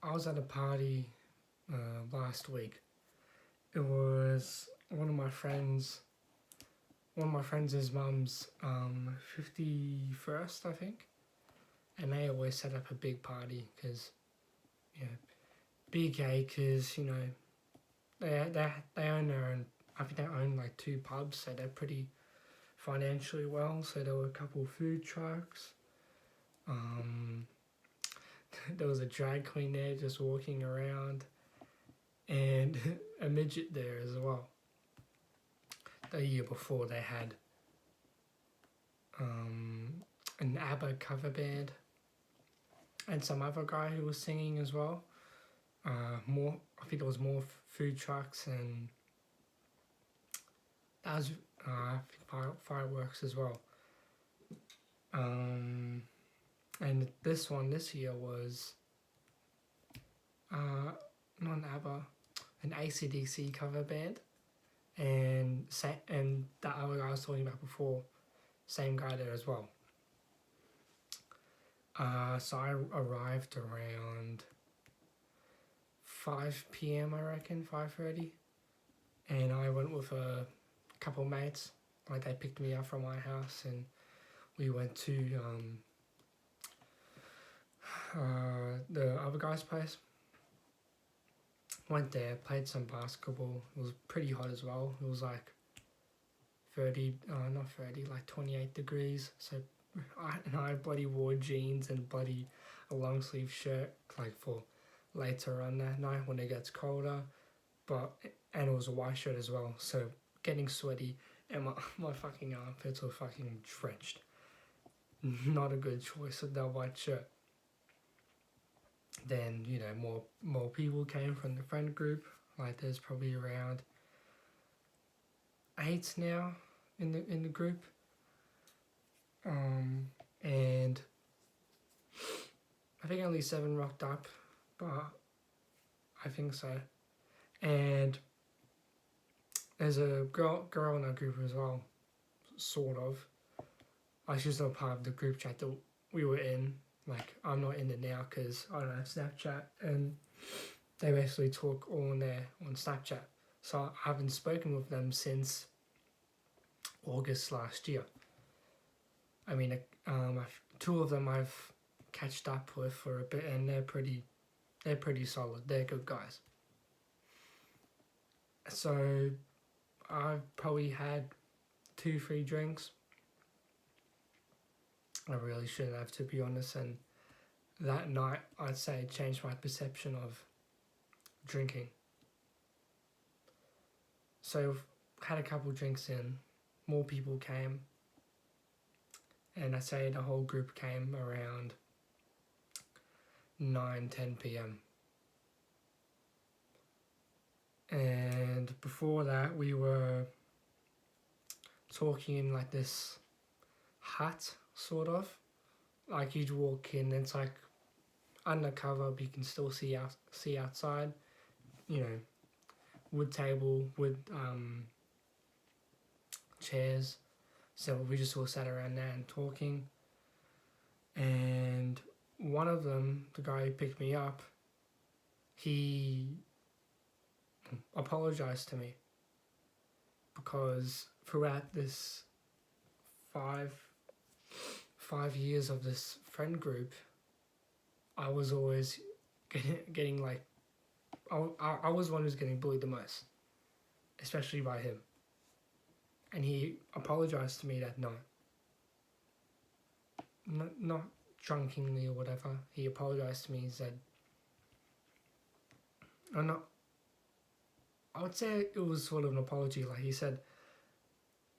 I was at a party last week. It was one of my friends' mum's 51st, I think, and they always set up a big party because you know big because they own their own. I think they own like two pubs, so they're pretty financially well. So there were a couple food trucks. Um, there was a drag queen there just walking around, and a midget there as well. The year before they had an ABBA cover band and some other guy who was singing as well. More, I think there was more food trucks and that was I think fireworks as well. And this year was not an ABBA, an AC/DC cover band, and that other guy I was talking about before, same guy there as well. So I arrived around 5 p.m. I reckon, 5:30, and I went with a couple mates. Like they picked me up from my house, and we went to the other guy's place. Went there, played some basketball. It was pretty hot as well. It was like 30, not 30, like 28 degrees. So I bloody wore jeans and bloody a long sleeve shirt like for later on that night when it gets colder. And it was a white shirt as well. So getting sweaty and my fucking armpits were fucking drenched. Not a good choice of that white shirt. Then more people came from the friend group. Like there's probably around 8 now in the group. And I think only 7 rocked up, but I think so. And there's a girl in our group as well, sort of. Like she's not part of the group chat that we were in. Like I'm not in it now because I don't have Snapchat, and they basically talk all in there on Snapchat. So I haven't spoken with them since August last year. I mean, 2 of them I've catched up with for a bit, and they're pretty solid. They're good guys. So I've probably had 2-3 drinks. I really shouldn't have, to be honest. And that night, I'd say it changed my perception of drinking. So had a couple drinks in, more people came, and I'd say the whole group came around 9-10 p.m. And before that, we were talking in like this hut, sort of. Like you'd walk in, it's like undercover, but you can still see outside. Wood table, wood chairs. So we just all sat around there and talking. And one of them, the guy who picked me up, he apologized to me because throughout this 5 years of this friend group, I was always getting like, I was one who's getting bullied the most, especially by him. And he apologized to me that night. Not drunkenly or whatever. He apologized to me. He said, I would say it was sort of an apology. Like he said,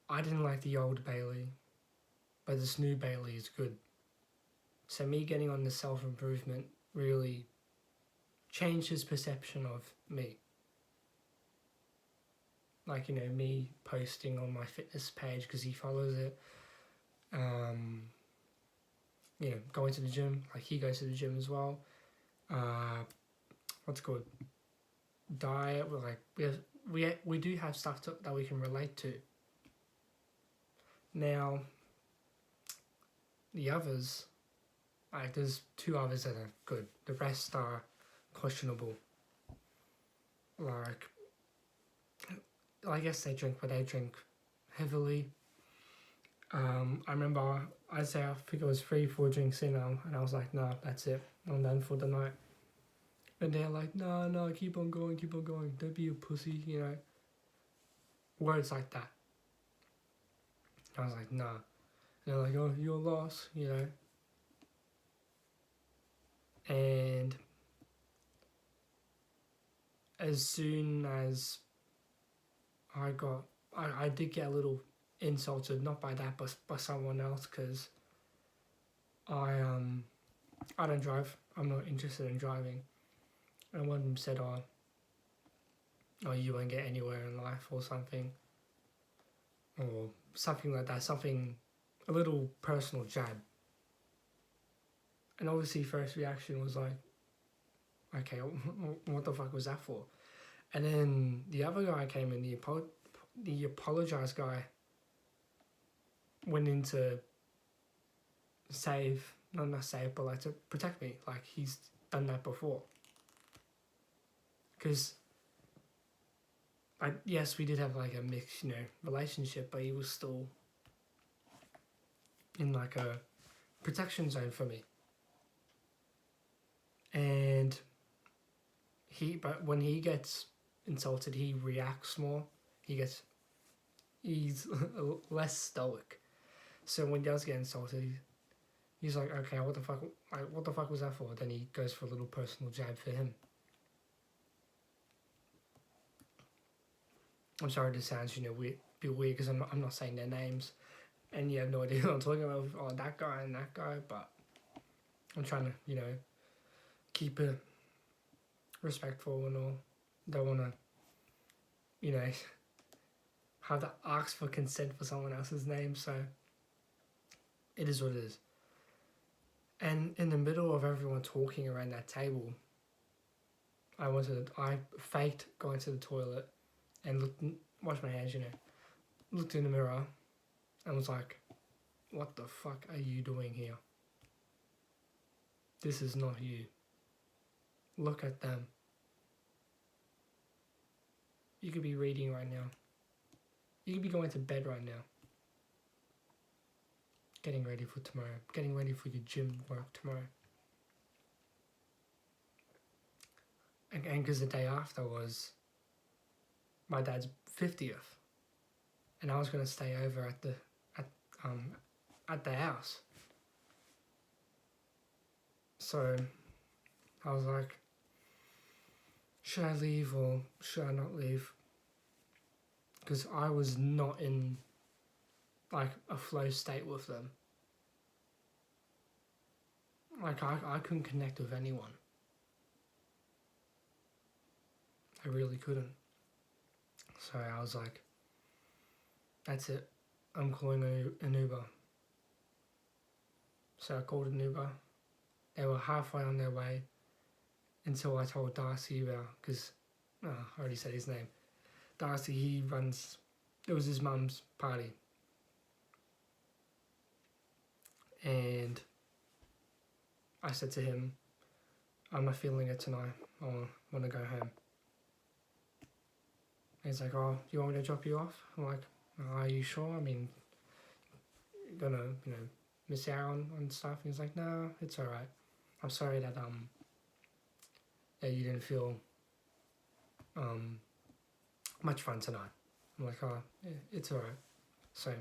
I didn't like the old Bailey, but this new Bailey is good. So me getting on the self-improvement really changed his perception of me. Like, me posting on my fitness page because he follows it. Going to the gym. Like he goes to the gym as well. What's it called? Diet. We're like we do have stuff that we can relate to. Now, the others, like there's 2 others that are good. The rest are questionable. Like, I guess they drink, but they drink heavily. I remember I think it was 3-4 drinks in, and I was like, nah, that's it, I'm done for the night. And they're like, no, keep on going, don't be a pussy, you know, words like that. I was like, nah. And they're like, oh, you're lost, you know. And as soon as I did get a little insulted, not by that, but by someone else, because I don't drive. I'm not interested in driving. And one of them said, oh, you won't get anywhere in life or something. Or something like that. Something, a little personal jab. And obviously first reaction was like, okay, what the fuck was that for? And then the other guy came in, the apologized guy went in to save, not save, but like to protect me. Like he's done that before. Because, yes, we did have like a mixed, relationship, but he was still in like a protection zone for me. And but when he gets insulted, he reacts more. He's less stoic. So when he does get insulted, he's like, okay, what the fuck was that for? Then he goes for a little personal jab for him. I'm sorry this sounds, weird because I'm not saying their names, and you have no idea who I'm talking about. Oh, that guy and that guy, but I'm trying to, keep it respectful and all. Don't want to, have to ask for consent for someone else's name. So it is what it is. And in the middle of everyone talking around that table, I faked going to the toilet and washed my hands, looked in the mirror and was like, what the fuck are you doing here? This is not you. Look at them. You could be reading right now. You could be going to bed right now. Getting ready for tomorrow. Getting ready for your gym work tomorrow. And because the day after was my dad's 50th. And I was going to stay over at the house. So I was like, should I leave or should I not leave? Because I was not in like a flow state with them. Like I couldn't connect with anyone. I really couldn't. So I was like, that's it. I'm calling an Uber. So I called an Uber. They were halfway on their way until I told Darcy about, because I already said his name. Darcy, it was his mum's party. And I said to him, I'm not feeling it tonight. I want to go home. And he's like, oh, do you want me to drop you off? I'm like, are you sure? I mean, you're gonna, miss out on stuff. And he's like, no, it's all right. I'm sorry that you didn't feel much fun tonight. I'm like, oh, yeah, it's all right. So,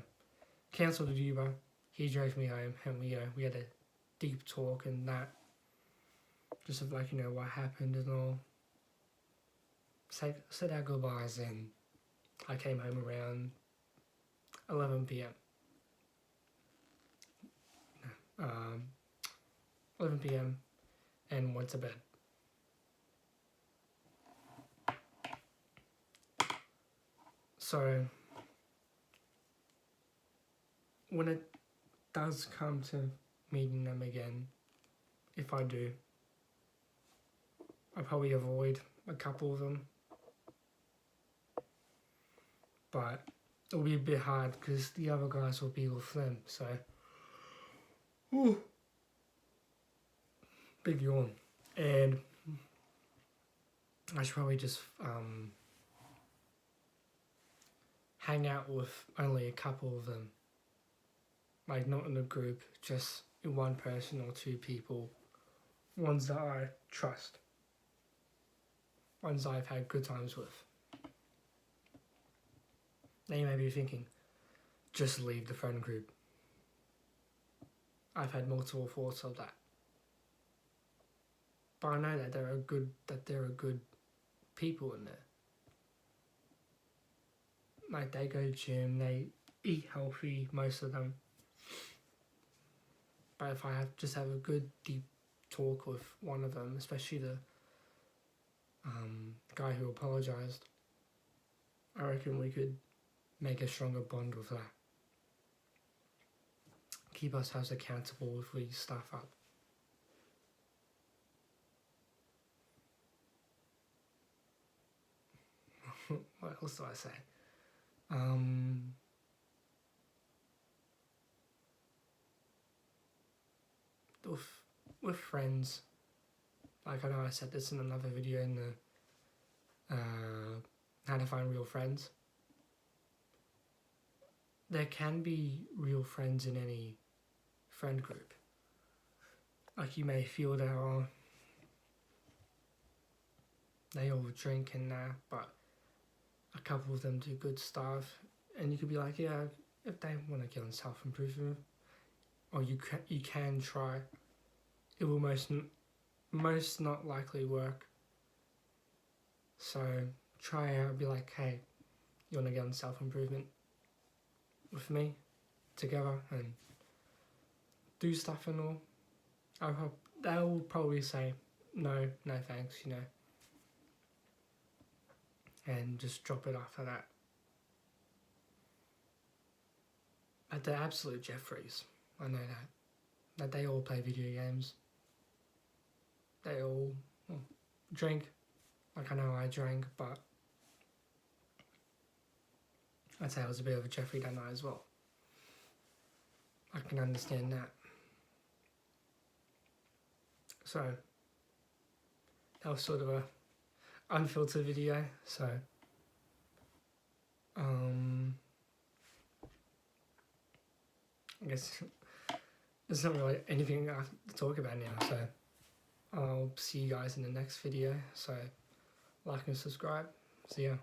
cancelled the Uber. He drove me home, and we had a deep talk and that, just of like, what happened and all. Said our goodbyes, and I came home around 11 p.m. 11 p.m. and went to bed. So when it does come to meeting them again, if I do, I probably avoid a couple of them. But it'll be a bit hard because the other guys will be with them. So, big yawn. And I should probably just hang out with only a couple of them. Like, not in a group, just one person or two people. Ones that I trust. Ones I've had good times with. Now you may be thinking, just leave the friend group. I've had multiple thoughts of that. But I know that there are good people in there. Like, they go to gym, they eat healthy, most of them. But if I have a good deep talk with one of them, especially the guy who apologized, I reckon we could make a stronger bond with that. Keep ourselves accountable if we stuff up. What else do I say? With friends, like I know I said this in another video in the how to find real friends. There can be real friends in any friend group. Like, you may feel that they all drink and that, but a couple of them do good stuff, and you could be like, yeah, if they want to get on self-improvement, or you can try. It will most not likely work. So try out, be like, hey, you want to get on self-improvement with me together and do stuff and all. They'll probably say no thanks, and just drop it after that. But they're absolute Jeffreys, I know that they all play video games. They all drink. Like, I know I drank, but I'd say I was a bit of a Jeffrey that night as well. I can understand that. So that was sort of a unfiltered video. So I guess there's not really anything I have to talk about now. So I'll see you guys in the next video. So like and subscribe. See ya.